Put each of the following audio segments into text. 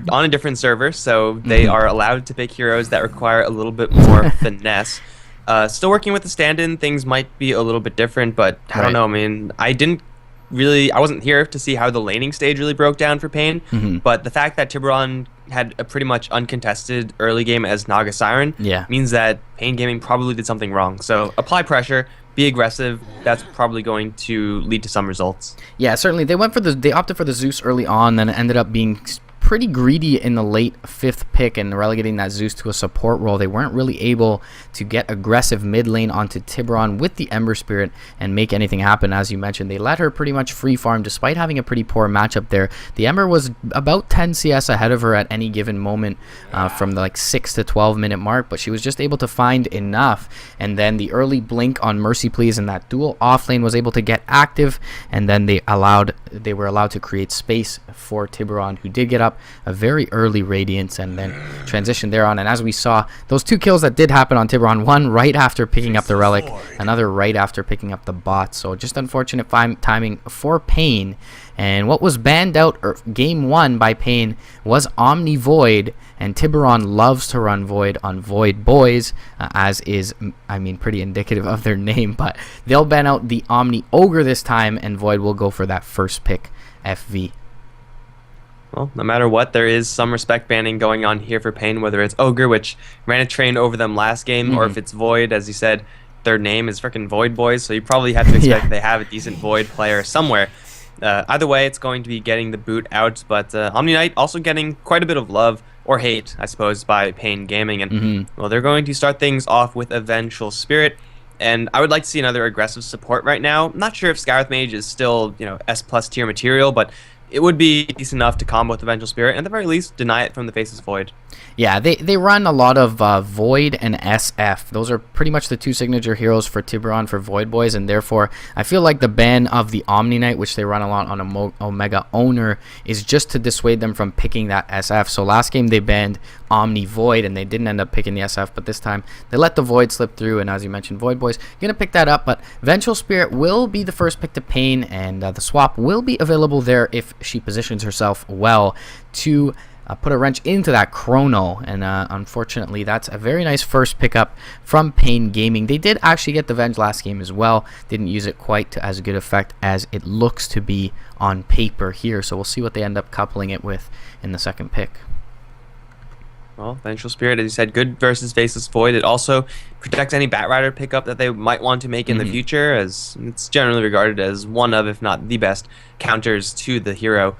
on a different server, so they are allowed to pick heroes that require a little bit more finesse. Still working with the stand-in, things might be a little bit different, but I don't know. I mean, I wasn't here to see how the laning stage really broke down for paiN, but the fact that Tiburon had a pretty much uncontested early game as Naga Siren means that paiN Gaming probably did something wrong. So apply pressure, be aggressive. That's probably going to lead to some results. Yeah, certainly. They opted for the Zeus early on, then it ended up being pretty greedy in the late 5th pick and relegating that Zeus to a support role. They weren't really able to get aggressive mid lane onto Tiburon with the Ember Spirit and make anything happen. As you mentioned, they let her pretty much free farm despite having a pretty poor matchup there. The Ember was about 10 CS ahead of her at any given moment from the 6 to 12 minute mark, but she was just able to find enough. And then the early blink on Mercy Please in that dual off lane was able to get active, and then they were allowed to create space for Tiburon, who did get up a very early Radiance and then transitioned there on. And as we saw, those 2 kills that did happen on Tiburon, one right after picking up the Relic, another right after picking up the bot. So just unfortunate timing for paiN. And what was banned out game 1 by paiN was Omni Void, and Tiburon loves to run Void on VoidBoys, as is, I mean, pretty indicative of their name, but they'll ban out the Omni Ogre this time, and Void will go for that first pick FV. Well, no matter what, there is some respect banning going on here for paiN, whether it's Ogre, which ran a train over them last game, or if it's Void, as you said, their name is freaking VoidBoys, so you probably have to expect they have a decent Void player somewhere. Either way, it's going to be getting the boot out, but Omni Knight also getting quite a bit of love, or hate, I suppose, by paiN Gaming, and well, they're going to start things off with a Vengeful Spirit, and I would like to see another aggressive support right now. I'm not sure if Scarith Mage is still, S+ tier material, but it would be decent enough to combo with the Vengeful Spirit, and at the very least, deny it from the faces Void. Yeah, they run a lot of Void and SF. Those are pretty much the 2 signature heroes for Tiburon for VoidBoys, and therefore I feel like the ban of the Omni Knight, which they run a lot on a Omega owner, is just to dissuade them from picking that SF. So last game they banned Omni Void and they didn't end up picking the SF, but this time they let the Void slip through, and as you mentioned, VoidBoys gonna pick that up. But Vengeful Spirit will be the first pick to paiN, and the swap will be available there if she positions herself well to put a wrench into that Chrono, and unfortunately that's a very nice first pickup from paiN Gaming. They did actually get the Venge last game as well, didn't use it quite to as good effect as it looks to be on paper here, so we'll see what they end up coupling it with in the second pick. Well, Vengeful Spirit, as you said, good versus Faceless Void. It also protects any Batrider pickup that they might want to make in the future, as it's generally regarded as one of, if not the best, counters to the hero.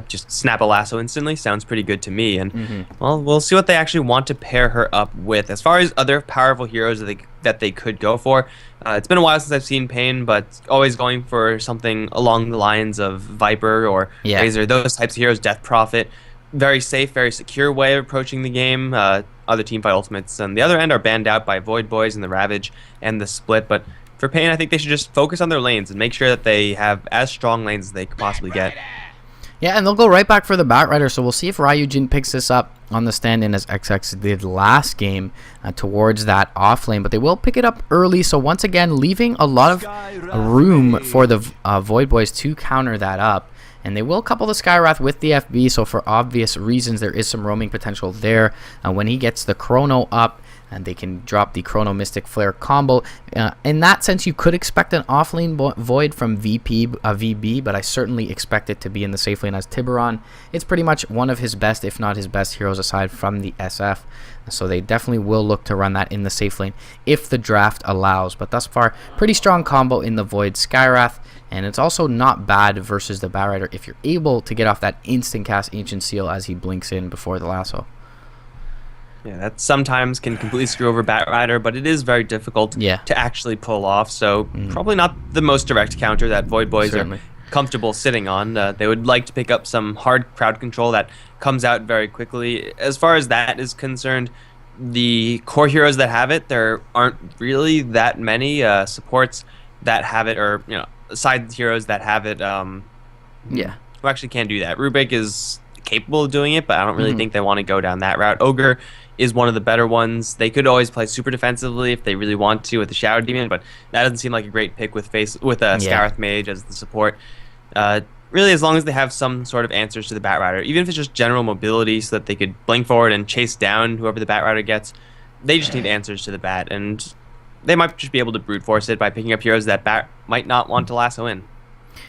Just snap a lasso instantly sounds pretty good to me, and well, we'll see what they actually want to pair her up with. As far as other powerful heroes that they could go for, it's been a while since I've seen paiN, but always going for something along the lines of Viper or Razor, those types of heroes, Death Prophet. Very safe, very secure way of approaching the game. Other teamfight ultimates on the other end are banned out by VoidBoys and the Ravage and the Split, but for paiN, I think they should just focus on their lanes and make sure that they have as strong lanes as they could possibly get. Yeah, and they'll go right back for the Batrider, so we'll see if Ryujin picks this up on the stand-in as XX did last game towards that off lane, but they will pick it up early, so once again leaving a lot of room for the VoidBoys to counter that up. And they will couple the Skywrath with the FB, so for obvious reasons there is some roaming potential there. When he gets the Chrono up, and they can drop the Chrono Mystic Flare combo. In that sense, you could expect an offlane Void from VB, but I certainly expect it to be in the safe lane as Tiburon. It's pretty much one of his best, if not his best heroes aside from the SF. So they definitely will look to run that in the safe lane if the draft allows. But thus far, pretty strong combo in the Void Skywrath. And it's also not bad versus the Batrider if you're able to get off that instant cast Ancient Seal as he blinks in before the lasso. Yeah, that sometimes can completely screw over Batrider, but it is very difficult to actually pull off. So probably not the most direct counter that VoidBoys are comfortable sitting on. They would like to pick up some hard crowd control that comes out very quickly. As far as that is concerned, the core heroes that have it, there aren't really that many supports that have it, or side heroes that have it. Who actually can do that. Rubik is capable of doing it, but I don't really think they want to go down that route. Ogre is one of the better ones. They could always play super defensively if they really want to with the Shadow Demon, but that doesn't seem like a great pick with Scarith Mage as the support. really, as long as they have some sort of answers to the Batrider, even if it's just general mobility so that they could blink forward and chase down whoever the Batrider gets, they just need answers to the Bat, and they might just be able to brute force it by picking up heroes that Bat might not want to lasso in.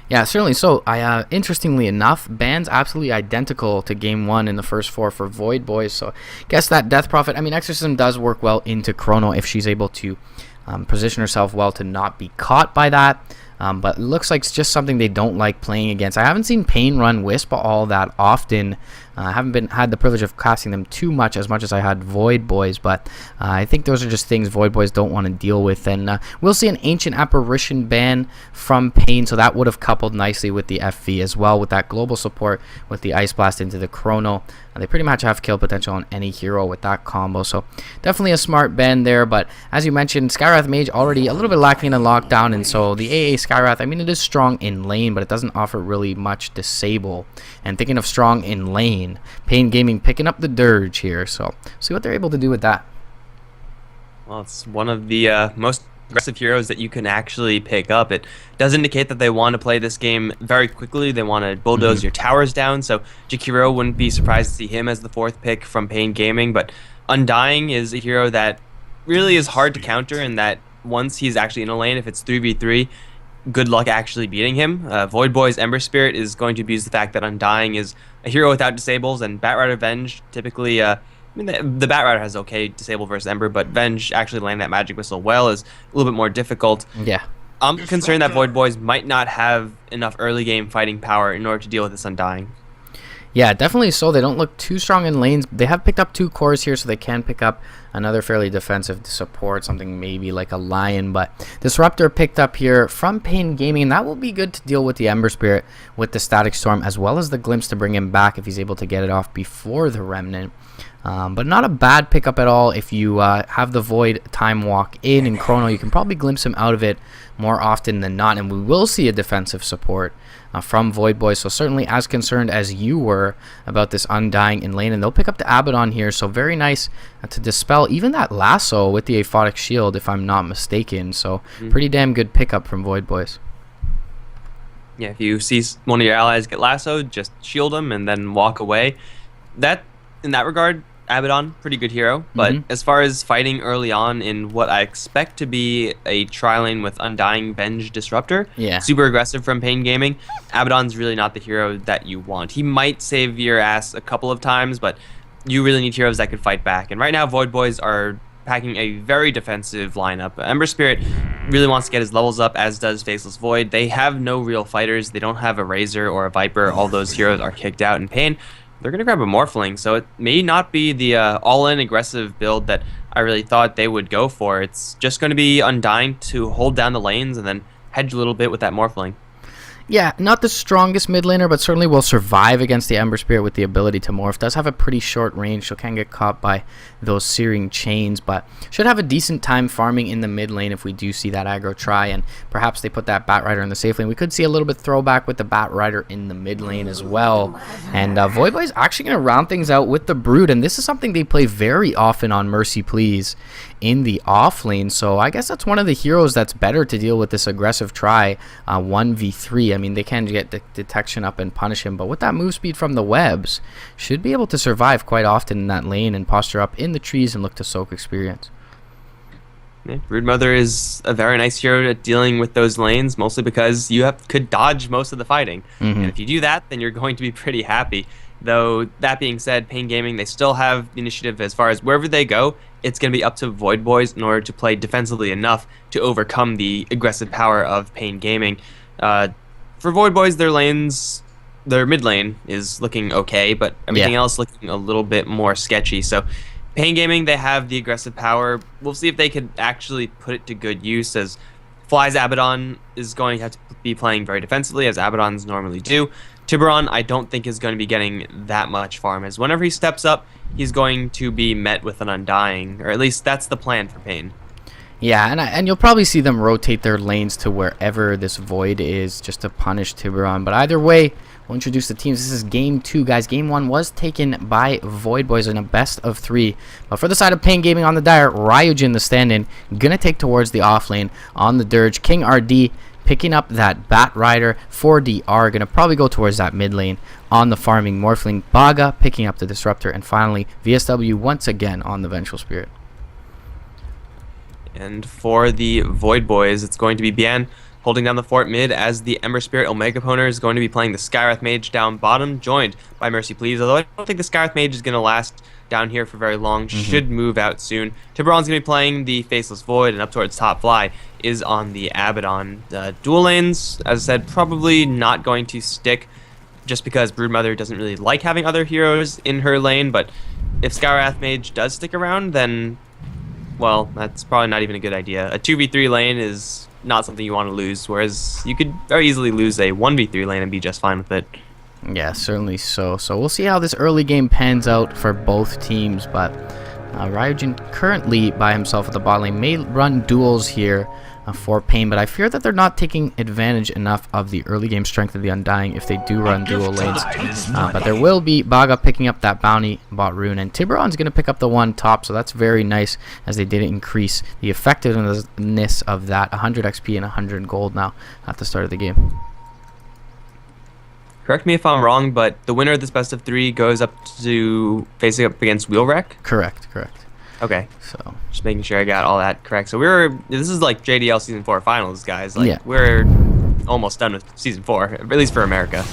Yeah, certainly. So, interestingly enough, ban's absolutely identical to game 1 in the first 4 for VoidBoys. So, guess that Death Prophet. I mean, Exorcism does work well into Chrono if she's able to position herself well to not be caught by that. But it looks like it's just something they don't like playing against. I haven't seen paiN run Wisp all that often. I haven't had the privilege of casting them too much as I had VoidBoys, but I think those are just things VoidBoys don't want to deal with. And we'll see an Ancient Apparition ban from paiN, so that would have coupled nicely with the FV as well, with that global support with the Ice Blast into the Chrono. They pretty much have kill potential on any hero with that combo, so definitely a smart ban there. But as you mentioned, Skywrath Mage already a little bit lacking in lockdown, and so the AA Skywrath, I mean, it is strong in lane, but it doesn't offer really much disable. And thinking of strong in lane, paiN Gaming picking up the Dirge here, so see what they're able to do with that. Well, it's one of the most aggressive heroes that you can actually pick up. It does indicate that they want to play this game very quickly. They want to bulldoze your towers down, so Jakiro wouldn't be surprised to see him as the 4th pick from paiN Gaming. But Undying is a hero that really is hard to counter, and that once he's actually in a lane, if it's 3v3, good luck actually beating him. VoidBoys Ember Spirit is going to abuse the fact that Undying is a hero without disables, and Batrider Venge typically I mean, the Batrider has okay disable versus Ember, but Venge actually landing that magic missile well is a little bit more difficult. Yeah. I'm concerned that VoidBoys might not have enough early game fighting power in order to deal with this Undying. Yeah, definitely so. They don't look too strong in lanes. They have picked up 2 cores here, so they can pick up another fairly defensive support, something maybe like a Lion. But Disruptor picked up here from paiN Gaming, and that will be good to deal with the Ember Spirit with the Static Storm, as well as the Glimpse to bring him back if he's able to get it off before the Remnant. But not a bad pickup at all. If you have the Void Time Walk in Chrono, you can probably glimpse him out of it more often than not, and we will see a defensive support from VoidBoys. So certainly as concerned as you were about this Undying in lane, and they'll pick up the Abaddon here, so very nice to dispel even that lasso with the Aphotic Shield, if I'm not mistaken. So pretty damn good pickup from VoidBoys. Yeah, if you see one of your allies get lassoed, just shield them and then walk away. That, in that regard, Abaddon, pretty good hero, but as far as fighting early on in what I expect to be a tri-lane with Undying Venge Disruptor, super aggressive from paiN Gaming, Abaddon's really not the hero that you want. He might save your ass a couple of times, but you really need heroes that could fight back. And right now, VoidBoys are packing a very defensive lineup. Ember Spirit really wants to get his levels up, as does Faceless Void. They have no real fighters. They don't have a Razor or a Viper. All those heroes are kicked out in paiN. They're going to grab a Morphling, so it may not be the all-in aggressive build that I really thought they would go for. It's just going to be Undying to hold down the lanes and then hedge a little bit with that Morphling. Yeah, not the strongest mid laner, but certainly will survive against the Ember Spirit with the ability to morph. Does have a pretty short range, so can get caught by those searing chains, but should have a decent time farming in the mid lane if we do see that aggro try, and perhaps they put that Batrider in the safe lane. We could see a little bit throwback with the Batrider in the mid lane as well. And VoidBoys actually going to round things out with the Brood, and this is something they play very often on Mercy Please in the off lane, so I guess that's one of the heroes that's better to deal with this aggressive try 1v3. I mean, they can get the detection up and punish him, but with that move speed from the webs, should be able to survive quite often in that lane and posture up in the trees and look to soak experience. Yeah, Broodmother is a very nice hero at dealing with those lanes, mostly because you could dodge most of the fighting. And if you do that, then you're going to be pretty happy. Though, that being said, paiN Gaming, they still have the initiative as far as wherever they go. It's going to be up to VoidBoys in order to play defensively enough to overcome the aggressive power of paiN Gaming. For VoidBoys, their mid lane is looking okay, but everything else looking a little bit more sketchy. So paiN Gaming, they have the aggressive power. We'll see if they could actually put it to good use, as Fly's Abaddon is going to have to be playing very defensively, as Abaddons normally do. Tiburon, I don't think is going to be getting that much farm, as whenever he steps up, he's going to be met with an Undying, or at least that's the plan for paiN. Yeah, and you'll probably see them rotate their lanes to wherever this Void is, just to punish Tiburon. But either way, we'll introduce the teams. This is Game 2, guys. Game 1 was taken by VoidBoys in a best of 3. But for the side of paiN Gaming on the Dire, Ryujin, the stand-in, gonna take towards the off lane on the Dirge. King RD picking up that Bat Rider for DR. Going to probably go towards that mid lane on the farming Morphling. Baga picking up the Disruptor. And finally, VSW once again on the Vengeful Spirit. And for the VoidBoys, it's going to be paiN holding down the fort mid as the Ember Spirit Omega Poner is going to be playing the Skywrath Mage down bottom, joined by Mercy Please. Although I don't think the Skywrath Mage is going to last down here for very long, should move out soon. Tiburon's going to be playing the Faceless Void, and up towards top fly is on the Abaddon. Dual lanes, as I said, probably not going to stick just because Broodmother doesn't really like having other heroes in her lane, but if Skywrath Mage does stick around, then, well, that's probably not even a good idea. A 2v3 lane is not something you want to lose, whereas you could very easily lose a 1v3 lane and be just fine with it. Yeah, certainly so. So we'll see how this early game pans out for both teams, but Ryujin currently by himself at the bot lane may run duels here for paiN, but I fear that they're not taking advantage enough of the early game strength of the Undying if they do run dual lanes. But there will be Baga picking up that bounty bot rune, and Tiburon's going to pick up the one top, so that's very nice as they did increase the effectiveness of that 100 XP and 100 gold now at the start of the game. Correct me if I'm wrong, but the winner of this best of 3 goes up to facing up against Wheelwreck? Correct. Okay. So just making sure I got all that correct. So this is like JDL Season 4 finals, guys. Like, yeah. We're almost done with Season 4, at least for America.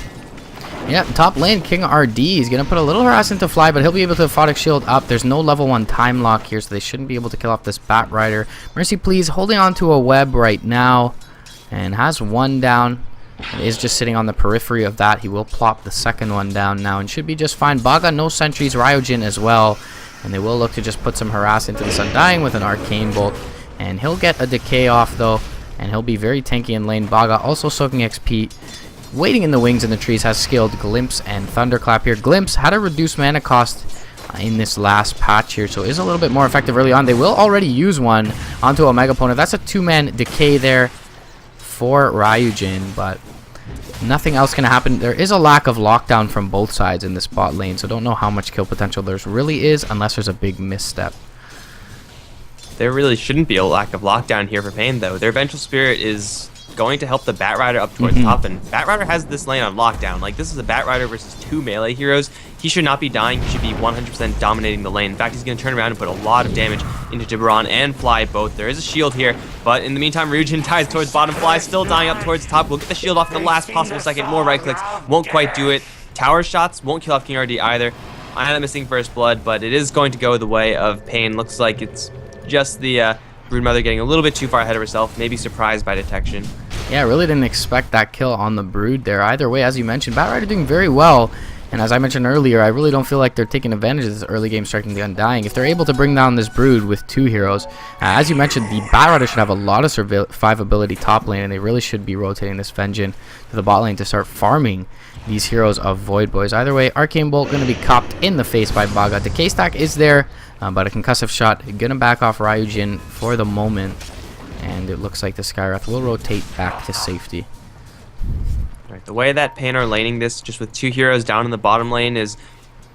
Yeah, top lane, King RD is going to put a little harass into Fly, but he'll be able to Aphotic Shield up. There's no level 1 time lock here, so they shouldn't be able to kill off this Bat Rider. Mercy Please holding on to a web right now and has one down. It is just sitting on the periphery of that. He will plop the second one down now and should be just fine. Baga, no sentries, Ryujin as well. And they will look to just put some harass into this Undying with an Arcane Bolt. And he'll get a decay off though. And he'll be very tanky in lane. Baga also soaking XP. Waiting in the wings in the trees has skilled Glimpse and Thunderclap here. Glimpse had a reduced mana cost in this last patch here, so is a little bit more effective early on. They will already use one onto a Mega Opponent. That's a 2-man decay there for Ryujin, but nothing else can happen. There is a lack of lockdown from both sides in this bot lane, so don't know how much kill potential there really is unless there's a big misstep. There really shouldn't be a lack of lockdown here for paiN, though. Their Vengeful Spirit is going to help the Bat Rider up towards top, and Bat Rider has this lane on lockdown. Like, this is a Bat Rider versus 2 melee heroes. He should not be dying. He should be 100% dominating the lane. In fact, he's going to turn around and put a lot of damage into Tiburon and Fly both. There is a shield here, but in the meantime, Ryujin ties towards bottom. Fly still dying up towards top. We'll get the shield off at the last possible second. More right clicks. Won't quite do it. Tower shots won't kill off King RD either. I am missing first blood, but it is going to go the way of paiN. Looks like it's just the Broodmother getting a little bit too far ahead of herself, maybe surprised by detection. Yeah, I really didn't expect that kill on the Brood there. Either way, as you mentioned, Bat Rider doing very well. And as I mentioned earlier, I really don't feel like they're taking advantage of this early game striking the Undying. If they're able to bring down this Brood with 2 heroes, as you mentioned, the Bat Rider should have a lot of survivability top lane, and they really should be rotating this Vengeance to the bot lane to start farming these heroes of VoidBoys. Either way, Arcane Bolt going to be copped in the face by Baga. Decay stack is there, but a concussive shot going to back off Ryujin for the moment. And it looks like the Skywrath will rotate back to safety. Right, the way that paiN are laning this, just with 2 heroes down in the bottom lane, is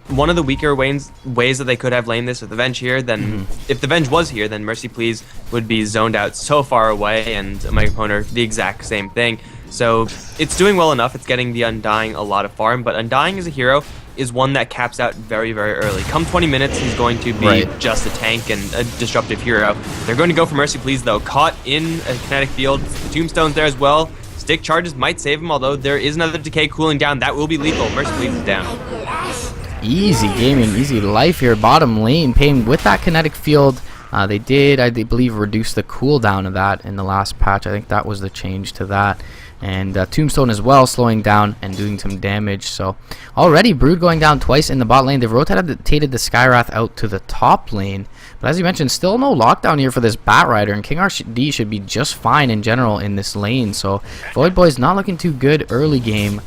one of the weaker ways that they could have laned this with the Venge here. Then, if the Venge was here, then Mercy Please would be zoned out so far away, and Omega Poner the exact same thing. So it's doing well enough. It's getting the Undying a lot of farm, but Undying as a hero is one that caps out very, very early. Come 20 minutes, he's going to be just a tank and a disruptive hero. They're going to go for Mercy Please, though. Caught in a kinetic field. The Tombstone's there as well. Stick charges might save him, although there is another decay cooling down. That will be lethal. Mercy Please is down. Easy gaming, easy life here. Bottom lane, paiN with that kinetic field. They did, I believe, reduce the cooldown of that in the last patch. I think that was the change to that. And Tombstone as well, slowing down and doing some damage. So already Brood going down twice in the bot lane. They've rotated the Skywrath out to the top lane. But as you mentioned, still no lockdown here for this Bat Rider. And King RD should be just fine in general in this lane. So VoidBoys not looking too good early game.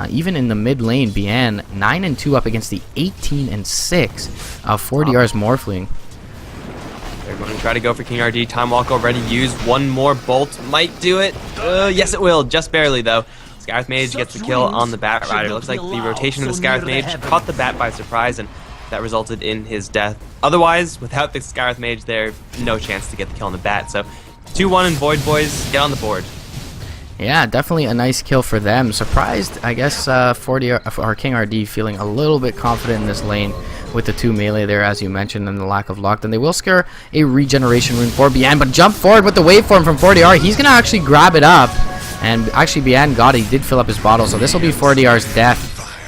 Even in the mid lane, paiN 9-2 up against the 18-6 of 4DR's Morphling. They're going to try to go for King RD. Time Walk already used. One more bolt might do it. Yes, it will. Just barely, though. Skywrath Mage gets the kill on the Bat Rider. Looks like the rotation of the Skywrath Mage caught the Bat by surprise, and that resulted in his death. Otherwise, without the Skywrath Mage there, no chance to get the kill on the Bat. So 2-1 in VoidBoys. Get on the board. Yeah, definitely a nice kill for them. Surprised, I guess, 40 or King RD feeling a little bit confident in this lane with the 2 melee there, as you mentioned, and the lack of luck. Then they will scare a regeneration rune for paiN, but jump forward with the waveform from 40R. He's going to actually grab it up, and actually paiN got it. He did fill up his bottle, so this will be 40R's death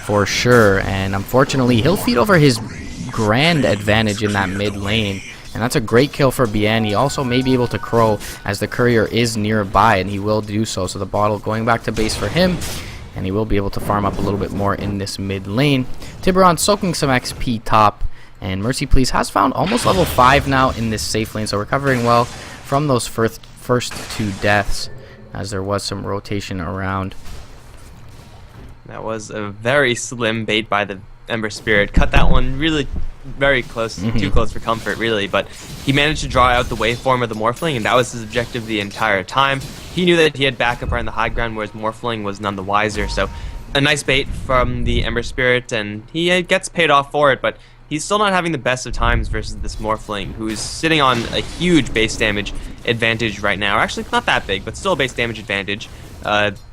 for sure. And unfortunately, he'll feed over his grand advantage in that mid lane. And that's a great kill for paiN. He also may be able to crow as the courier is nearby, and he will do so. So the bottle going back to base for him, and he will be able to farm up a little bit more in this mid lane. Tiburon soaking some XP top, and Mercy Please has found almost level 5 now in this safe lane, so recovering well from those first 2 deaths, as there was some rotation around. That was a very slim bait by the Ember Spirit. Cut that one really very close, too close for comfort, really, but he managed to draw out the waveform of the Morphling, and that was his objective the entire time. He knew that he had backup around the high ground, whereas Morphling was none the wiser, so a nice bait from the Ember Spirit, and he gets paid off for it, but he's still not having the best of times versus this Morphling, who is sitting on a huge base damage advantage right now. Actually, not that big, but still a base damage advantage.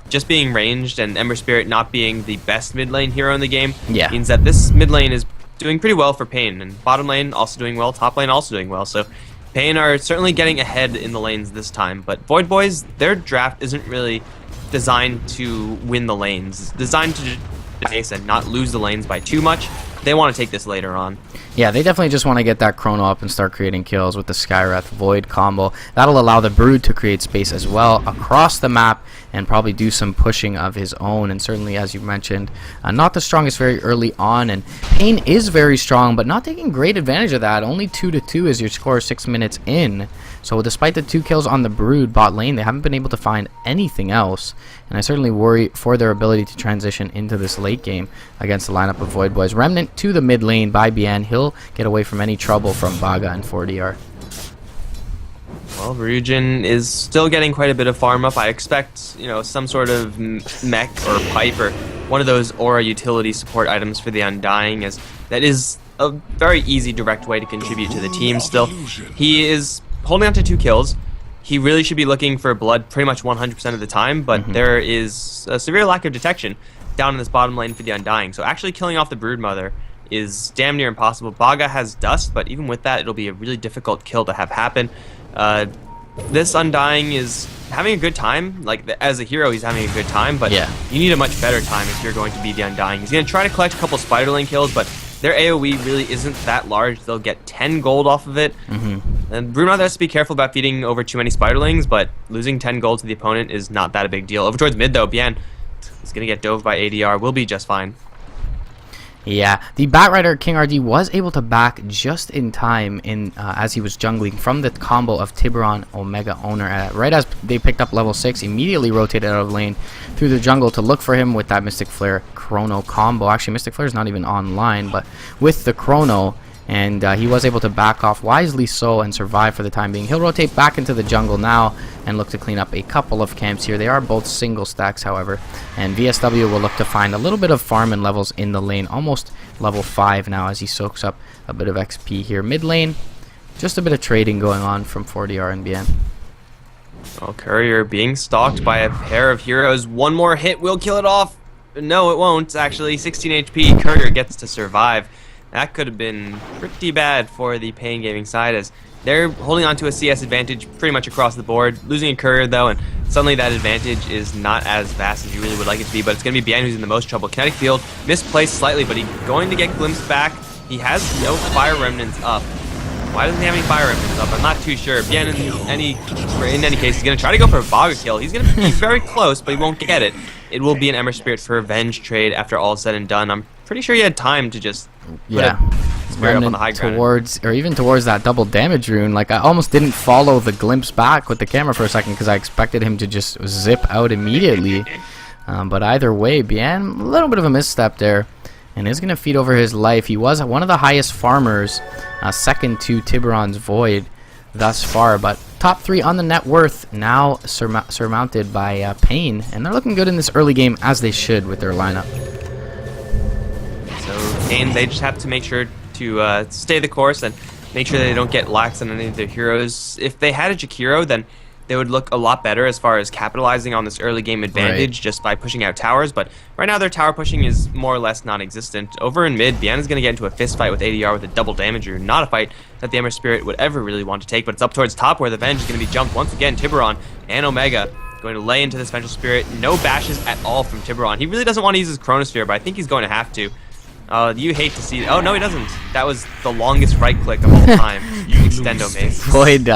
Just being ranged and Ember Spirit not being the best mid lane hero in the game means that this mid lane is doing pretty well for paiN, and bottom lane also doing well, top lane also doing well. So paiN are certainly getting ahead in the lanes this time, but VoidBoys, their draft isn't really designed to win the lanes. It's designed to base and not lose the lanes by too much. They want to take this later on. Yeah, they definitely just want to get that Chrono up and start creating kills with the Skywrath Void combo. That'll allow the Brood to create space as well across the map and probably do some pushing of his own. And certainly, as you mentioned, not the strongest very early on. And paiN is very strong, but not taking great advantage of that. Only 2-2 is your score 6 minutes in. So despite the 2 kills on the Brood bot lane, they haven't been able to find anything else. And I certainly worry for their ability to transition into this late game against the lineup of VoidBoys. Remnant to the mid lane by paiN. He'll get away from any trouble from Baga and 40R. Well, Ryujin is still getting quite a bit of farm up. I expect, you know, some sort of mech or pipe or one of those aura utility support items for the Undying, as that is a very easy direct way to contribute to the team still. He is holding on to 2 kills. He really should be looking for blood pretty much 100% of the time, but there is a severe lack of detection down in this bottom lane for the Undying. So actually killing off the Broodmother is damn near impossible. Baga has Dust, but even with that, it'll be a really difficult kill to have happen. This Undying is having a good time. Like, as a hero, he's having a good time, but you need a much better time if you're going to be the Undying. He's going to try to collect a couple Spiderling kills, but their AoE really isn't that large. They'll get 10 gold off of it. And Broodmother has to be careful about feeding over too many Spiderlings, but losing 10 gold to the opponent is not that a big deal. Over towards mid, though, paiN is going to get dove by ADR. Will be just fine. Yeah, the Batrider King RD was able to back just in time in as he was jungling from the combo of Tiburon Omega Owner. Right as they picked up level 6, immediately rotated out of lane through the jungle to look for him with that Mystic Flare Chrono combo. Actually, Mystic Flare is not even online, but with the Chrono, and he was able to back off wisely so and survive for the time being. He'll rotate back into the jungle now and look to clean up a couple of camps here. They are both single stacks, however, and VSW will look to find a little bit of farm and levels in the lane, almost level 5 now as he soaks up a bit of XP here. Mid lane, just a bit of trading going on from 40R and paiN. Well, Courier being stalked by a pair of heroes. One more hit will kill it off. No, it won't, actually. 16 HP, Courier gets to survive. That could have been pretty bad for the paiN Gaming side, as they're holding on to a CS advantage pretty much across the board. Losing a Courier, though, and suddenly that advantage is not as vast as you really would like it to be, but it's going to be paiN who's in the most trouble. Kinetic Field misplaced slightly, but he's going to get glimpsed back. He has no Fire Remnants up. Why doesn't he have any Fire Remnants up? I'm not too sure. paiN, in any case, is going to try to go for a Baga kill. He's going to be very close, but he won't get it. It will be an Ember Spirit for revenge trade after all is said and done. I'm pretty sure he had time to just put a Spirit up on the high ground. Towards that double damage rune. Like, I almost didn't follow the glimpse back with the camera for a second because I expected him to just zip out immediately. But either way, paiN, a little bit of a misstep there, and is going to feed over his life. He was one of the highest farmers, second to Tiburon's Void thus far, but top 3 on the net worth now surmounted by paiN, and they're looking good in this early game, as they should with their lineup. So paiN, they just have to make sure to stay the course and make sure they don't get lax on any of their heroes. If they had a Jakiro, then they would look a lot better as far as capitalizing on this early game advantage just by pushing out towers, but right now their tower pushing is more or less non-existent. Over in mid, paiN is going to get into a fist fight with ADR with a double damager, not a fight that the Ember Spirit would ever really want to take, but it's up towards top where the Venge is going to be jumped once again. Tiburon and Omega going to lay into this Vengeful Spirit. No bashes at all from Tiburon. He really doesn't want to use his Chronosphere, but I think he's going to have to. You hate to see... Oh, no, he doesn't. That was the longest right click of all time. Extendo mace. Void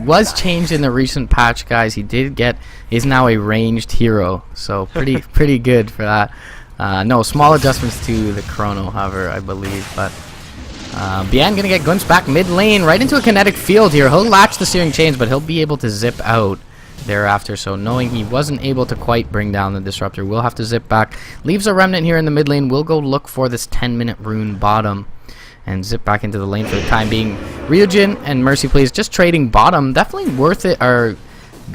was changed in the recent patch, guys. He did get... He's now a ranged hero, so pretty good for that. No, small adjustments to the Chrono, however, I believe, but... paiN gonna get glimpsed back mid lane, right into a kinetic field here. He'll latch the Searing Chains, but he'll be able to zip out thereafter, so knowing he wasn't able to quite bring down the Disruptor, we'll have to zip back. Leaves a Remnant here in the mid lane. We'll go look for this 10-minute rune bottom and zip back into the lane for the time being. Ryujin and Mercy Please just trading bottom. Definitely worth it, or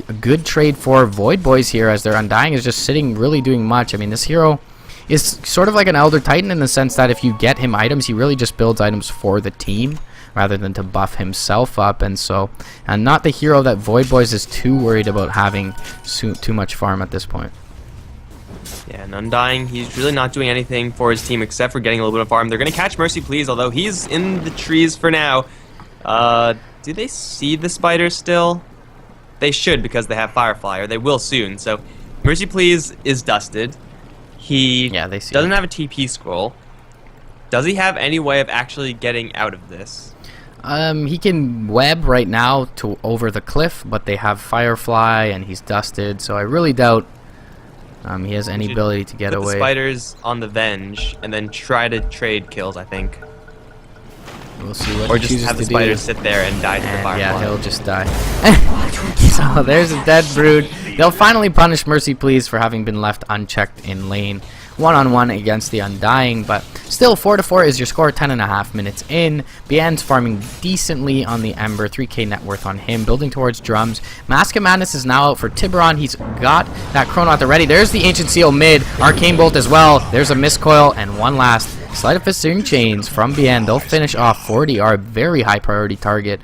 a good trade for VoidBoys here, as their Undying is just sitting really doing much. I mean, this hero is sort of like an Elder Titan in the sense that if you get him items, he really just builds items for the team rather than to buff himself up, and so not the hero that VoidBoys is too worried about having too much farm at this point. Yeah, and Undying, he's really not doing anything for his team except for getting a little bit of farm. They're going to catch Mercy Please, although he's in the trees for now. Do they see the spider still? They should, because they have Firefly, or they will soon. So Mercy Please is dusted. He doesn't have a TP scroll. Does he have any way of actually getting out of this? He can web right now to over the cliff, but they have Firefly and he's dusted, so I really doubt he has any ability to get away. Put the spiders on the Venge and then try to trade kills, I think. We'll see what or he just have the spiders sit there and die to the Firefly. Yeah, he'll just die. So there's a dead Brood. They'll finally punish Mercy Please for having been left unchecked in lane. One-on-one against the Undying, but still 4-4 is your score. 10.5 minutes in. paiN's farming decently on the Ember. 3k net worth on him, building towards drums. Mask of Madness is now out for Tiburon. He's got that Chrono at the ready. There's the Ancient Seal mid. Arcane Bolt as well. There's a Mistcoil and one last Sleight of Fist Searing Chains from paiN. They'll finish off 40R, very high priority target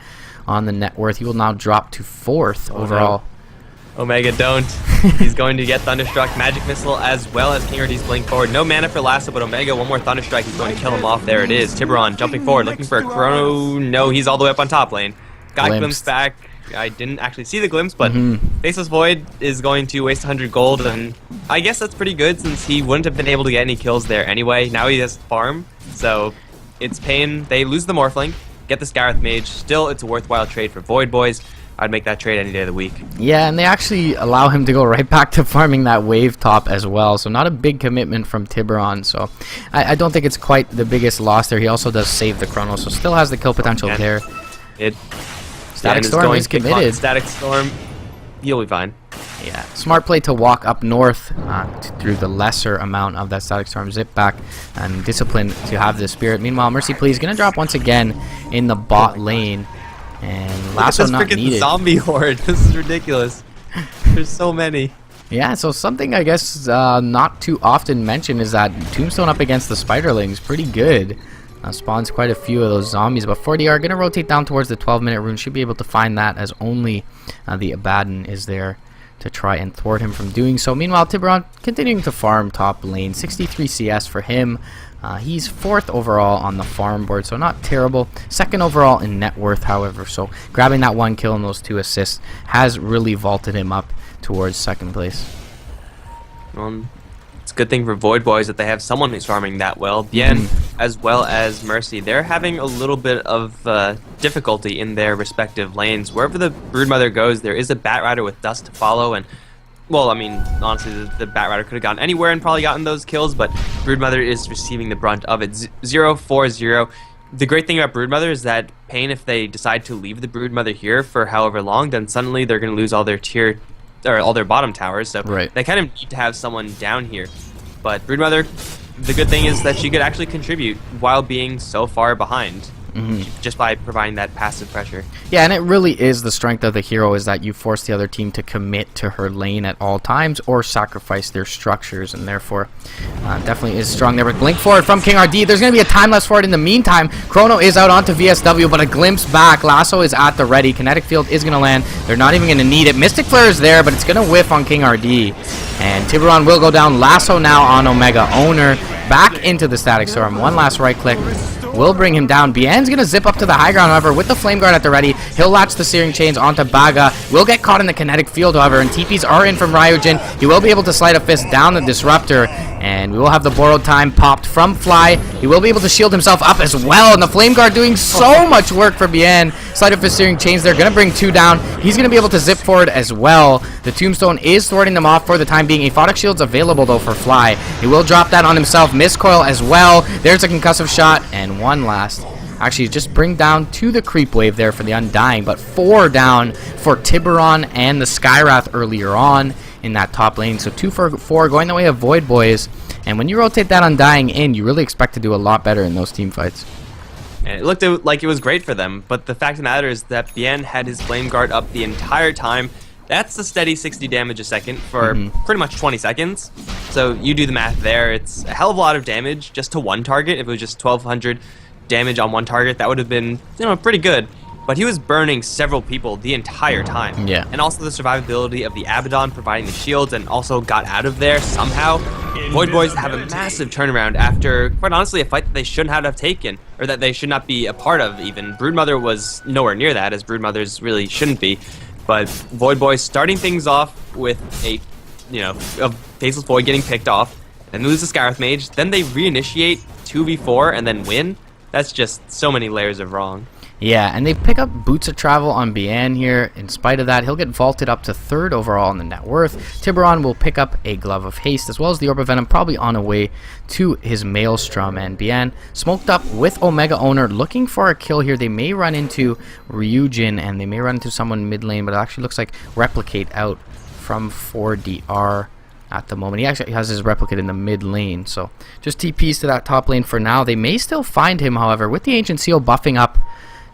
on the net worth. He will now drop to 4th overall. No. Omega, don't. He's going to get Thunderstruck, Magic Missile, as well as King Ortiz blink forward. No mana for Lasso, but Omega, one more Thunderstrike. He's going to kill him off. There it is. Tiburon jumping forward, looking for a Chrono. No, he's all the way up on top lane. Got glimpse back. I didn't actually see the glimpse, but Faceless Void is going to waste 100 gold, and I guess that's pretty good since he wouldn't have been able to get any kills there anyway. Now he has farm, so it's paiN. They lose the Morphling, get the Scarith Mage. Still, it's a worthwhile trade for VoidBoys. I'd make that trade any day of the week. Yeah, and they actually allow him to go right back to farming that wave top as well. So not a big commitment from Tiburon. So I don't think it's quite the biggest loss there. He also does save the Chrono, so still has the kill potential there. Static Storm is committed. Static Storm, he'll be fine. Yeah, smart play to walk up north through the lesser amount of that Static Storm zip back, and discipline to have the Spirit. Meanwhile, Mercy Please gonna drop once again in the bot lane. And Lasso not needed. Zombie horde. This is ridiculous. There's so many. Yeah, so something I guess not too often mentioned is that Tombstone up against the Spiderlings, pretty good. Spawns quite a few of those zombies, but 40 are going to rotate down towards the 12-minute rune. Should be able to find that, as only the Abaddon is there to try and thwart him from doing so. Meanwhile, Tiburon continuing to farm top lane. 63 CS for him. He's 4th overall on the farm board, so not terrible. 2nd overall in net worth, however, so grabbing that 1 kill and those 2 assists has really vaulted him up towards 2nd place. It's a good thing for VoidBoys that they have someone who's farming that well. paiN as well as Mercy, they're having a little bit of difficulty in their respective lanes. Wherever the Broodmother goes, there is a Batrider with Dust to follow, and well, I mean, honestly, the Batrider could have gone anywhere and probably gotten those kills, but Broodmother is receiving the brunt of it. 0-4-0. The great thing about Broodmother is that paiN, if they decide to leave the Broodmother here for however long, then suddenly they're going to lose all their tier, or all their bottom towers, so they kind of need to have someone down here. But Broodmother, the good thing is that she could actually contribute while being so far behind. just by providing that passive pressure. Yeah, and it really is the strength of the hero is that you force the other team to commit to her lane at all times or sacrifice their structures, and therefore definitely is strong there. But blink forward from King RD. There's going to be a time lapse for it in the meantime. Chrono is out onto VSW, but a glimpse back. Lasso is at the ready. Kinetic Field is going to land. They're not even going to need it. Mystic Flare is there, but it's going to whiff on King RD. And Tiburon will go down. Lasso now on Omega Owner. Back into the Static Storm. One last right click will bring him down. paiN's going to zip up to the high ground, however, with the Flame Guard at the ready. He'll latch the Searing Chains onto Baga. Will get caught in the Kinetic Field, however, and TPs are in from Ryujin. He will be able to Sleight of Fist down the Disruptor, and we will have the Borrowed Time popped from Fly. He will be able to shield himself up as well, and the Flame Guard doing so much work for paiN. Sleight of Fist Searing Chains, they're going to bring 2 down. He's going to be able to zip forward as well. The Tombstone is thwarting them off for the time being. A Photic Shield's available, though, for Fly. He will drop that on himself. Miscoil as well. There's a concussive shot, and one last. Actually, just bring down to the creep wave there for the Undying, but 4 down for Tiburon and the Skywrath earlier on in that top lane. So 2 for 4 going the way of VoidBoys. And when you rotate that Undying in, you really expect to do a lot better in those team fights. And it looked like it was great for them, but the fact of the matter is that paiN had his Flame Guard up the entire time. That's a steady 60 damage a second for pretty much 20 seconds. So you do the math there. It's a hell of a lot of damage just to one target. If it was just 1,200 damage on one target, that would have been, pretty good. But he was burning several people the entire time. Yeah. And also the survivability of the Abaddon providing the shields and also got out of there somehow. VoidBoys have a massive turnaround after, quite honestly, a fight that they shouldn't have taken, or that they should not be a part of even. Broodmother was nowhere near that, as Broodmothers really shouldn't be. But VoidBoys starting things off with a Faceless Void getting picked off, and lose the Skywrath Mage, then they reinitiate 2v4 and then win. That's just so many layers of wrong. Yeah, and they pick up Boots of Travel on paiN here. In spite of that, he'll get vaulted up to 3rd overall in the net worth. Tiburon will pick up a Glove of Haste, as well as the Orb of Venom, probably on a way to his Maelstrom. And paiN smoked up with Omega Owner, looking for a kill here. They may run into Ryujin, and they may run into someone mid lane, but it actually looks like Replicate out from 4DR at the moment. He actually has his Replicate in the mid lane, so just TPs to that top lane for now. They may still find him, however, with the Ancient Seal buffing up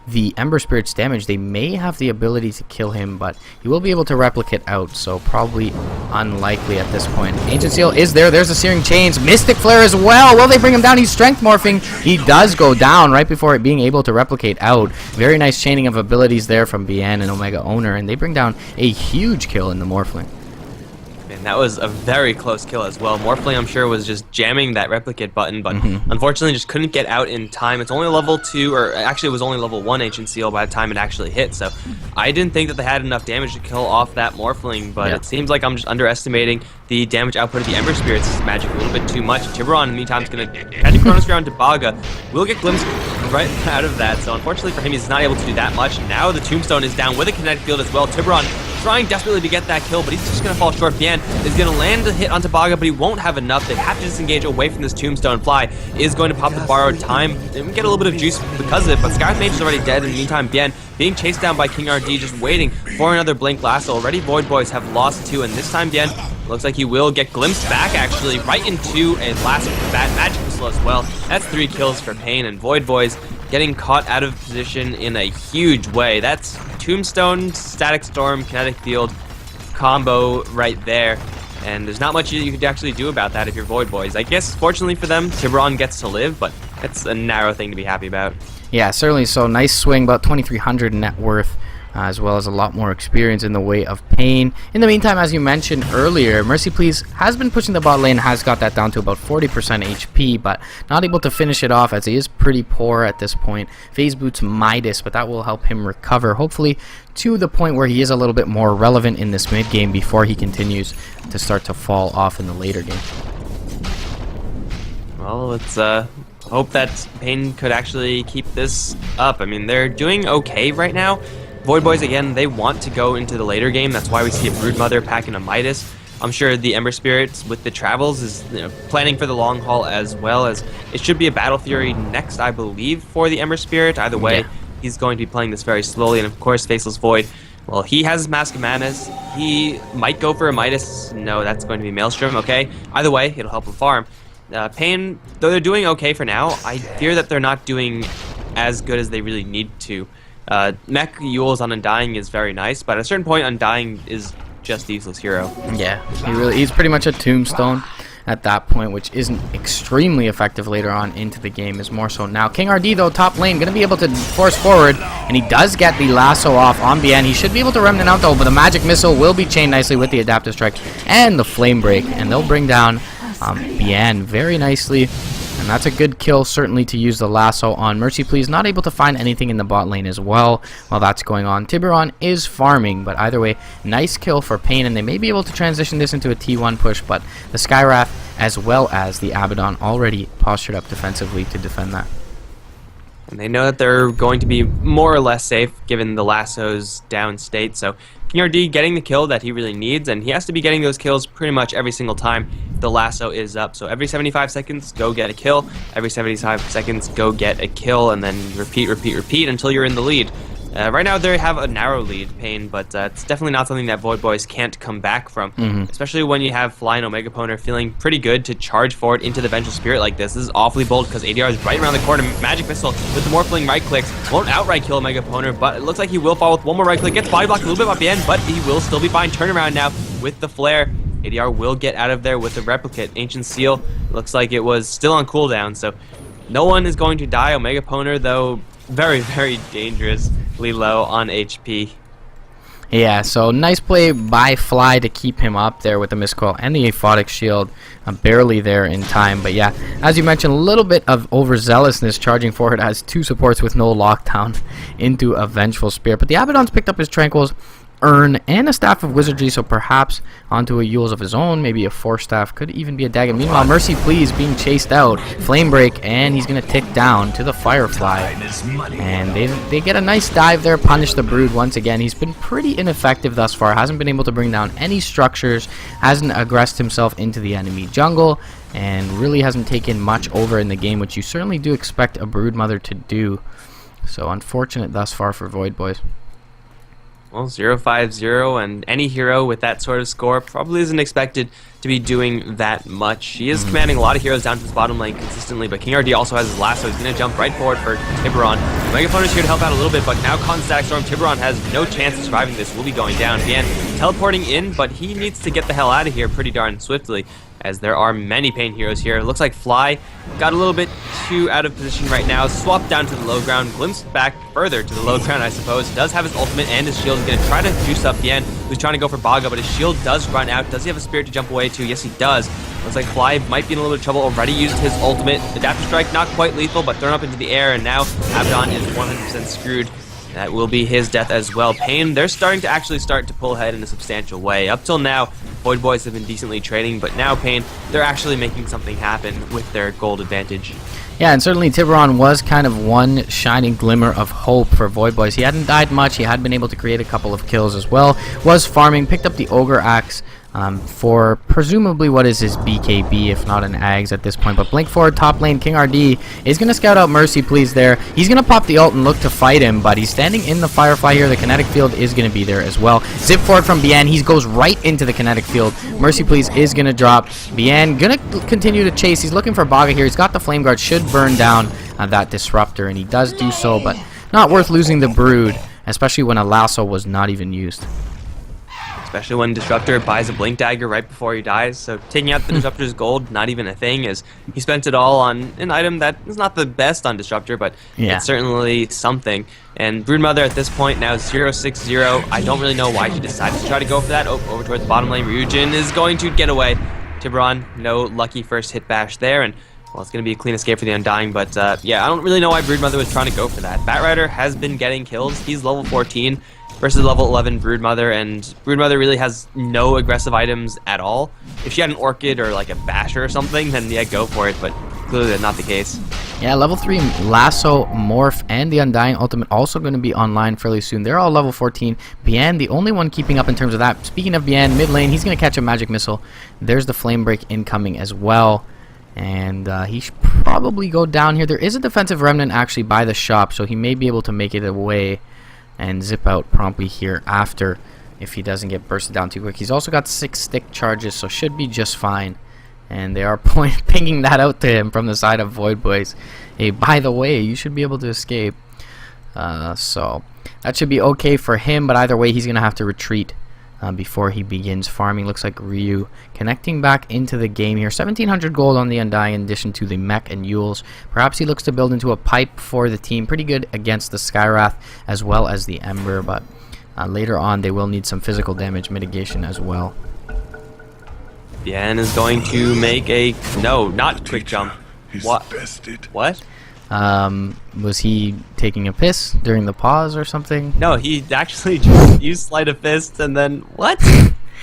the Ember Spirit's damage. They may have the ability to kill him, but he will be able to Replicate out, so probably unlikely at this point. Ancient Seal is there. There's the Searing Chains. Mystic Flare as well. Will they bring him down? He's Strength Morphing. He does go down right before it being able to Replicate out. Very nice chaining of abilities there from paiN and Omega Owner, and they bring down a huge kill in the Morphling. And that was a very close kill as well. Morphling, I'm sure, was just jamming that Replicate button, but unfortunately just couldn't get out in time. It's only level 2, or actually it was only level 1 Ancient Seal by the time it actually hit, so I didn't think that they had enough damage to kill off that Morphling, but it seems like I'm just underestimating the damage output of the Ember Spirit's magic a little bit too much. Tiburon, in the meantime, is going to catch a Chronos Ground to Baga. We'll get glimpsed right out of that, so unfortunately for him, he's not able to do that much. Now the Tombstone is down with a Kinetic Field as well. Tiburon trying desperately to get that kill, but he's just going to fall short. paiN is going to land a hit onto Baga, but he won't have enough. They have to disengage away from this Tombstone. Fly is going to pop the Borrowed Time and get a little bit of juice because of it, but Skywrath Mage is already dead. In the meantime, paiN being chased down by King RD, just waiting for another Blink Lasso. Already VoidBoys have lost 2, and this time paiN looks like he will get glimpsed back, actually, right into a last bad Magic Missile as well. That's 3 kills for paiN, and VoidBoys getting caught out of position in a huge way. That's Tombstone, Static Storm, Kinetic Field combo right there. And there's not much you could actually do about that if you're VoidBoys. I guess, fortunately for them, Tiburon gets to live, but that's a narrow thing to be happy about. Yeah, certainly so. Nice swing, about 2,300 net worth, as well as a lot more experience in the way of paiN. In the meantime, as you mentioned earlier, Mercy Please has been pushing the bot lane, has got that down to about 40% HP, but not able to finish it off as he is pretty poor at this point. Phase Boots Midas, but that will help him recover, hopefully to the point where he is a little bit more relevant in this mid game before he continues to start to fall off in the later game. Well, let's hope that paiN could actually keep this up. I mean, they're doing okay right now. VoidBoys, again, they want to go into the later game. That's why we see a Broodmother packing a Midas. I'm sure the Ember Spirits with the travels is planning for the long haul, as well as it should be a Battle Fury next, I believe, for the Ember Spirit. Either way, he's going to be playing this very slowly. And of course, Faceless Void, well, he has his Mask of Madness. He might go for a Midas. No, that's going to be Maelstrom, okay? Either way, it'll help him farm. paiN, though they're doing okay for now, I fear that they're not doing as good as they really need to. Mech Yules on Undying is very nice, but at a certain point, Undying is just a useless hero. Yeah, he's pretty much a tombstone at that point, which isn't extremely effective later on into the game, is more so now. King RD, though, top lane, going to be able to force forward, and he does get the lasso off on paiN. He should be able to remnant out, though, but the magic missile will be chained nicely with the adaptive strike and the flame break, and they'll bring down paiN very nicely. And that's a good kill, certainly, to use the lasso on Mercy Please. Not able to find anything in the bot lane as well while that's going on. Tiburon is farming, but either way, nice kill for paiN, and they may be able to transition this into a T1 push, but the Skywrath as well as the Abaddon already postured up defensively to defend that. And they know that they're going to be more or less safe given the lasso's down state, so King RD getting the kill that he really needs, and he has to be getting those kills pretty much every single time the lasso is up. So every 75 seconds, go get a kill. Every 75 seconds, go get a kill, and then repeat until you're in the lead. Right now, they have a narrow lead, paiN, but it's definitely not something that VoidBoys can't come back from, especially when you have Fly and Omega Poner feeling pretty good to charge forward into the Vengeful Spirit like this. This is awfully bold because ADR is right around the corner. Magic Missile with the Morphling right clicks won't outright kill Omega Poner, but it looks like he will fall with one more right click. Gets body blocked a little bit by paiN, but he will still be fine. Turnaround now with the Flare. ADR will get out of there with the Replicate. Ancient Seal looks like it was still on cooldown, so no one is going to die. Omega Poner, though, very, very dangerously low on HP. Yeah, so nice play by Fly to keep him up there with the Miscoil and the Aphotic Shield, barely there in time. But yeah, as you mentioned, a little bit of overzealousness charging forward as two supports with no lockdown into a Vengeful Spirit. But the Abaddon's picked up his Tranquils, Urn, and a Staff of Wizardry, so perhaps onto a Yules of his own, maybe a Force Staff, could even be a Dagger. Meanwhile, Mercy Please being chased out, Flame Break, and he's going to tick down to the Firefly. And they get a nice dive there, punish the Brood once again. He's been pretty ineffective thus far, hasn't been able to bring down any structures, hasn't aggressed himself into the enemy jungle, and really hasn't taken much over in the game, which you certainly do expect a Broodmother to do. So unfortunate thus far for VoidBoys. Well, 0-5-0, and any hero with that sort of score probably isn't expected to be doing that much. He is commanding a lot of heroes down to his bottom lane consistently, but King RD also has his lasso. He's going to jump right forward for Tiburon. Omega Poner's here to help out a little bit, but now con Static Storm. Tiburon has no chance of surviving this. Will be going down. Again, teleporting in, but he needs to get the hell out of here pretty darn swiftly, as there are many paiN heroes here. It looks like Fly got a little bit too out of position right now. Swapped down to the low ground, glimpsed back further to the low ground, I suppose. Does have his ultimate and his shield. He's going to try to juice up paiN, who's trying to go for Baga, but his shield does run out. Does he have a spirit to jump away to? Yes, he does. Looks like Fly might be in a little bit of trouble. Already used his ultimate. Adaptive Strike, not quite lethal, but thrown up into the air, and now Abaddon is 100% screwed. That will be his death as well. paiN, they're starting to pull ahead in a substantial way. Up till now, VoidBoys have been decently trading, but now paiN, they're actually making something happen with their gold advantage. Yeah, and certainly Tiburon was kind of one shining glimmer of hope for VoidBoys. He hadn't died much. He had been able to create a couple of kills as well. Was farming, picked up the Ogre Axe for presumably what is his BKB, if not an Ags at this point. But blink forward top lane, King RD is going to scout out Mercy Please there. He's going to pop the ult and look to fight him, but he's standing in the Firefly here. The kinetic field is going to be there as well. Zip forward from paiN. He goes right into the kinetic field. Mercy Please is going to drop. paiN going to continue to chase. He's looking for Baga here. He's got the Flame Guard, should burn down that Disruptor, and he does do so, but not worth losing the Brood, especially when a lasso was not even used. Especially when Disruptor buys a Blink Dagger right before he dies. So taking out the Disruptor's gold, not even a thing, as he spent it all on an item that is not the best on Disruptor, but it's certainly something. And Broodmother at this point now 0-6-0. I don't really know why she decided to try to go for that. Oh, over towards the bottom lane. Ryujin is going to get away. Tiburon, no lucky first hit bash there, and well, it's going to be a clean escape for the Undying, but yeah, I don't really know why Broodmother was trying to go for that. Batrider has been getting kills. He's level 14 versus level 11 Broodmother, and Broodmother really has no aggressive items at all. If she had an Orchid or like a Basher or something, then yeah, go for it, but clearly that's not the case. Yeah, level 3 Lasso, Morph, and the Undying Ultimate also going to be online fairly soon. They're all level 14. paiN, the only one keeping up in terms of that. Speaking of paiN, mid lane, he's going to catch a Magic Missile. There's the Flame Break incoming as well. And he should probably go down here. There is a defensive remnant actually by the shop, so he may be able to make it away and zip out promptly here after if he doesn't get bursted down too quick. He's also got 6 stick charges, so should be just fine. And they are pinging that out to him from the side of VoidBoys. a by the way, you should be able to escape. So that should be okay for him, but either way he's gonna have to retreat before he begins farming. Looks like Ryu connecting back into the game here. 1700 gold on the Undying in addition to the mech and Yules. Perhaps he looks to build into a pipe for the team. Pretty good against the Skywrath as well as the Ember, but later on they will need some physical damage mitigation as well. paiN is going to make a no, not quick jump. What? What? Was he taking a piss during the pause or something? No, he actually just used Sleight of Fist and then what?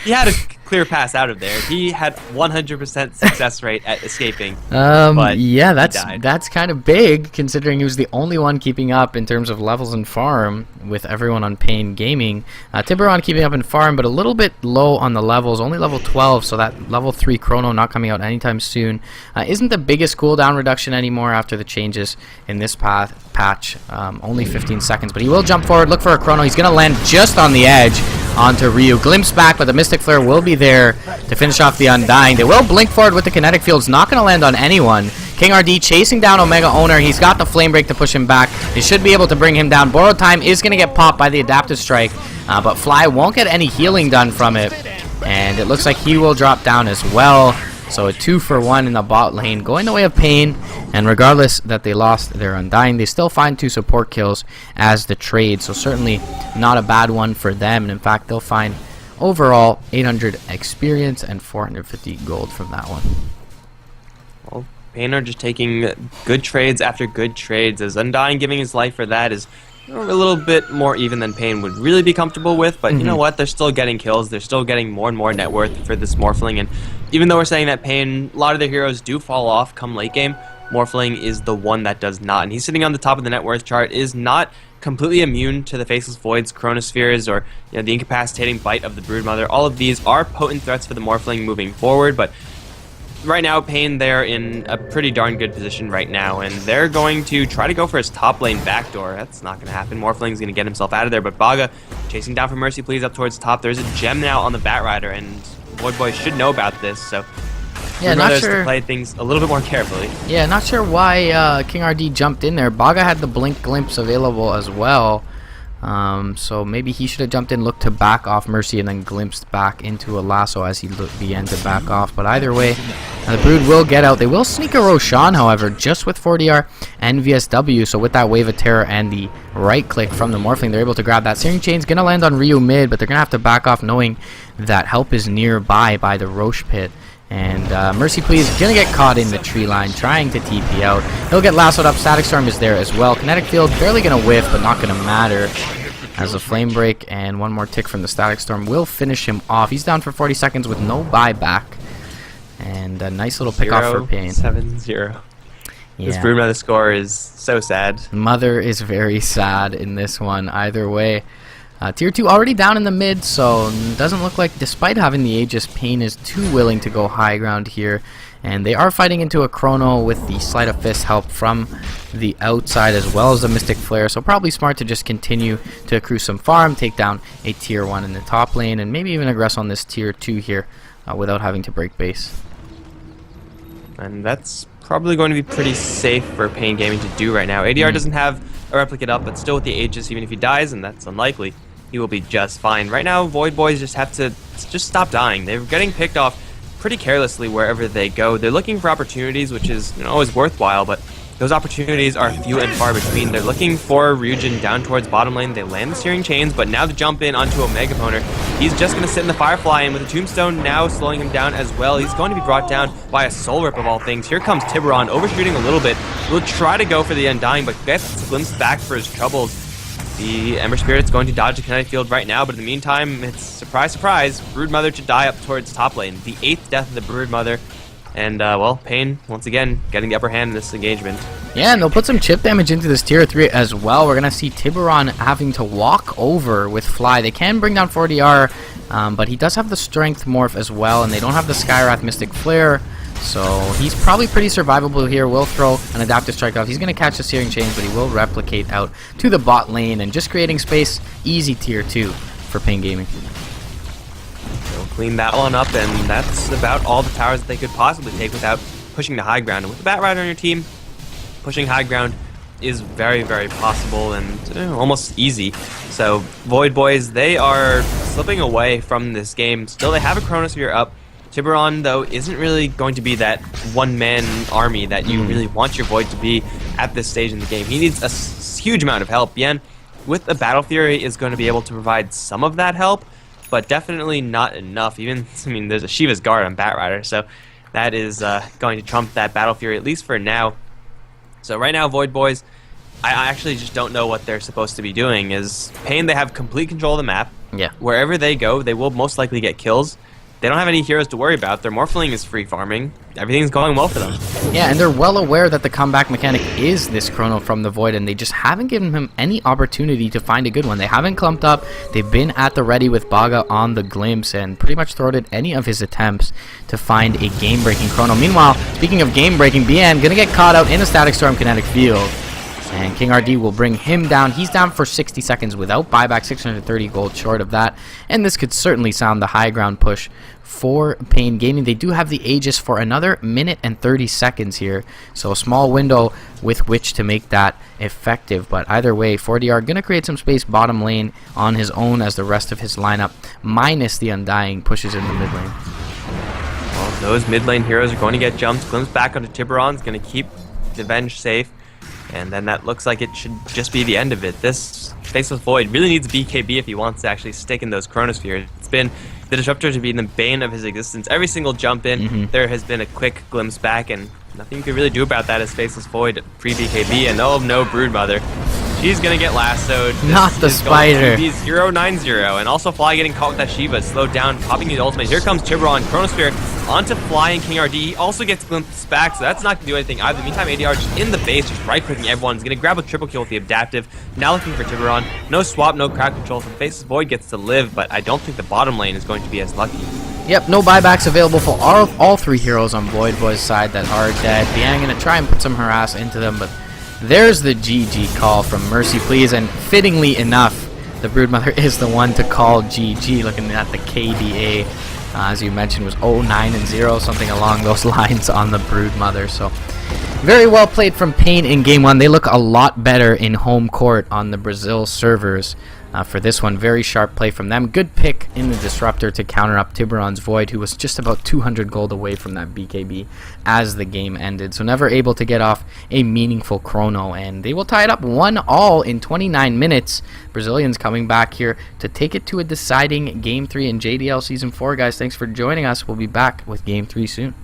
He had a clear pass out of there. He had 100% success rate at escaping. But yeah, that's kind of big considering he was the only one keeping up in terms of levels and farm with everyone on paiN Gaming. Tiburon keeping up in farm, but a little bit low on the levels, only level 12, so that level 3 chrono not coming out anytime soon. Isn't the biggest cooldown reduction anymore after the changes in this patch. Only 15 seconds, but he will jump forward, look for a chrono. He's gonna land just on the edge onto Ryu. Glimpse back, but the Mystic Flare will be there to finish off the Undying. They will blink forward with the kinetic fields, not going to land on anyone. King RD chasing down Omega Owner. He's got the Flame Break to push him back. They should be able to bring him down. Borrowed Time is going to get popped by the Adaptive Strike, but Fly won't get any healing done from it, and it looks like he will drop down as well. So a 2-for-1 in the bot lane, going the way of paiN, and regardless that they lost their Undying, they still find 2 support kills as the trade, so certainly not a bad one for them, and in fact they'll find overall 800 experience and 450 gold from that one. Well, paiN are just taking good trades after good trades, as Undying giving his life for that is a little bit more even than paiN would really be comfortable with, but you know what, they're still getting kills, they're still getting more and more net worth for this Morphling, and even though we're saying that paiN, a lot of their heroes do fall off come late game, Morphling is the one that does not, and he's sitting on the top of the net worth chart, is not completely immune to the Faceless Voids, Chronospheres, or the incapacitating bite of the Broodmother. All of these are potent threats for the Morphling moving forward, but right now, paiN, they're in a pretty darn good position right now, and they're going to try to go for his top lane backdoor. That's not going to happen. Morphling's going to get himself out of there, but Baga chasing down for Mercy Please up towards top. There's a gem now on the Batrider, and VoidBoys should know about this, so yeah, not sure to play things a little bit more carefully. Yeah, not sure why King RD jumped in there. Baga had the blink glimpse available as well. So maybe he should have jumped in, looked to back off Mercy, and then glimpsed back into a lasso as he began to back off. But either way, the Brood will get out. They will sneak a Roshan, however, just with 4DR and VSW. So with that Wave of Terror and the right click from the Morphling, they're able to grab that. Searing Chain's going to land on Ryu mid, but they're going to have to back off knowing that help is nearby by the Roche Pit. And Mercy Please gonna get caught in the tree line, trying to TP out. He'll get lassoed up. Static Storm is there as well. Kinetic Field barely gonna whiff, but not gonna matter, as a Flame Break and one more tick from the Static Storm will finish him off. He's down for 40 seconds with no buyback. And a nice little pick off for paiN. 7-0. Yeah. This Broodmother score is so sad. Mother is very sad in this one, either way. Tier 2 already down in the mid, so doesn't look like, despite having the Aegis, paiN is too willing to go high ground here. And they are fighting into a chrono with the Sleight of Fist help from the outside as well as the Mystic Flare, so probably smart to just continue to accrue some farm, take down a tier 1 in the top lane, and maybe even aggress on this tier 2 here without having to break base. And that's probably going to be pretty safe for paiN Gaming to do right now. ADR doesn't have a replicate up, but still with the Aegis, even if he dies, and that's unlikely, he will be just fine. Right now, VoidBoys just have to just stop dying. They're getting picked off pretty carelessly wherever they go. They're looking for opportunities, which is always worthwhile, but those opportunities are few and far between. They're looking for Ryujin down towards bottom lane. They land the Searing Chains, but now to jump in onto Omega Poner, he's just going to sit in the Firefly, and with the Tombstone now slowing him down as well, he's going to be brought down by a Soul Rip of all things. Here comes Tiburon, overshooting a little bit. Will try to go for the Undying, but gets glimpsed back for his troubles. The Ember Spirit's going to dodge the Kinetic Field right now, but in the meantime, it's surprise, surprise, Broodmother to die up towards top lane. The 8th death of the Broodmother, and well, paiN, once again, getting the upper hand in this engagement. Yeah, and they'll put some chip damage into this tier 3 as well. We're going to see Tiburon having to walk over with Fly. They can bring down 4DR, but he does have the Strength Morph as well, and they don't have the Skywrath Mystic Flare. So he's probably pretty survivable here. Will throw an Adaptive Strike off. He's going to catch the Searing Chains, but he will replicate out to the bot lane and just creating space. Easy tier 2 for paiN Gaming. They'll clean that one up, and that's about all the towers that they could possibly take without pushing the high ground. And with the Batrider on your team, pushing high ground is very, very possible and almost easy. So VoidBoys, they are slipping away from this game. Still, they have a Chronosphere up. Tiburon, though, isn't really going to be that one-man army that you really want your Void to be at this stage in the game. He needs a huge amount of help. paiN, with the Battle Fury, is going to be able to provide some of that help, but definitely not enough. Even, I mean, there's a Shiva's Guard on Batrider, so that is going to trump that Battle Fury, at least for now. So right now, VoidBoys, I actually just don't know what they're supposed to be doing. Is paiN, they have complete control of the map. Yeah. Wherever they go, they will most likely get kills. They don't have any heroes to worry about. Their Morphling is free farming. Everything's going well for them. Yeah, and they're well aware that the comeback mechanic is this Chrono from the Void, and they just haven't given him any opportunity to find a good one. They haven't clumped up. They've been at the ready with Baga on the Glimpse and pretty much thwarted any of his attempts to find a game-breaking Chrono. Meanwhile, speaking of game-breaking, paiN gonna get caught out in a Static Storm kinetic field. And King RD will bring him down. He's down for 60 seconds without buyback, 630 gold short of that. And this could certainly sound the high ground push for paiN Gaming. They do have the Aegis for another minute and 30 seconds here. So a small window with which to make that effective. But either way, 4DR going to create some space bottom lane on his own as the rest of his lineup, minus the Undying, pushes in the mid lane. Well, those mid lane heroes are going to get jumped. Glimpse back onto Tiburon. Is going to keep the Venge safe. And then that looks like it should just be the end of it. This Faceless Void really needs BKB if he wants to actually stick in those Chronospheres. It's been the Disruptor to be the bane of his existence. Every single jump in, there has been a quick glimpse back, and nothing you can really do about that as Faceless Void pre-BKB. And oh no, Broodmother. She's gonna get lassoed. Not the spider. He's 0-9-0, and also Fly getting caught with that Shiva, slowed down, popping his ultimate. Here comes Tiburon, Chronosphere onto Fly and King RD. He also gets glimpsed back, so that's not gonna do anything either. Meantime, ADR just in the base, just right-clicking everyone. He's gonna grab a triple kill with the adaptive. Now looking for Tiburon. No swap, no crowd control, so Faceless Void gets to live, but I don't think the bottom lane is going to be as lucky. Yep, no buybacks available for all three heroes on VoidBoys' side that are dead. paiN gonna try and put some harass into them, but there's the GG call from Mercy Please, and fittingly enough, the Broodmother is the one to call GG. Looking at the KDA, as you mentioned, was 0-9-0, something along those lines on the Broodmother. So very well played from paiN in Game 1. They look a lot better in home court on the Brazil servers. For this one, very sharp play from them. Good pick in the Disruptor to counter up Tiburon's Void, who was just about 200 gold away from that BKB as the game ended. So never able to get off a meaningful Chrono, and they will tie it up 1-1 in 29 minutes. Brazilians coming back here to take it to a deciding Game 3 in JDL Season 4. Guys, thanks for joining us. We'll be back with Game 3 soon.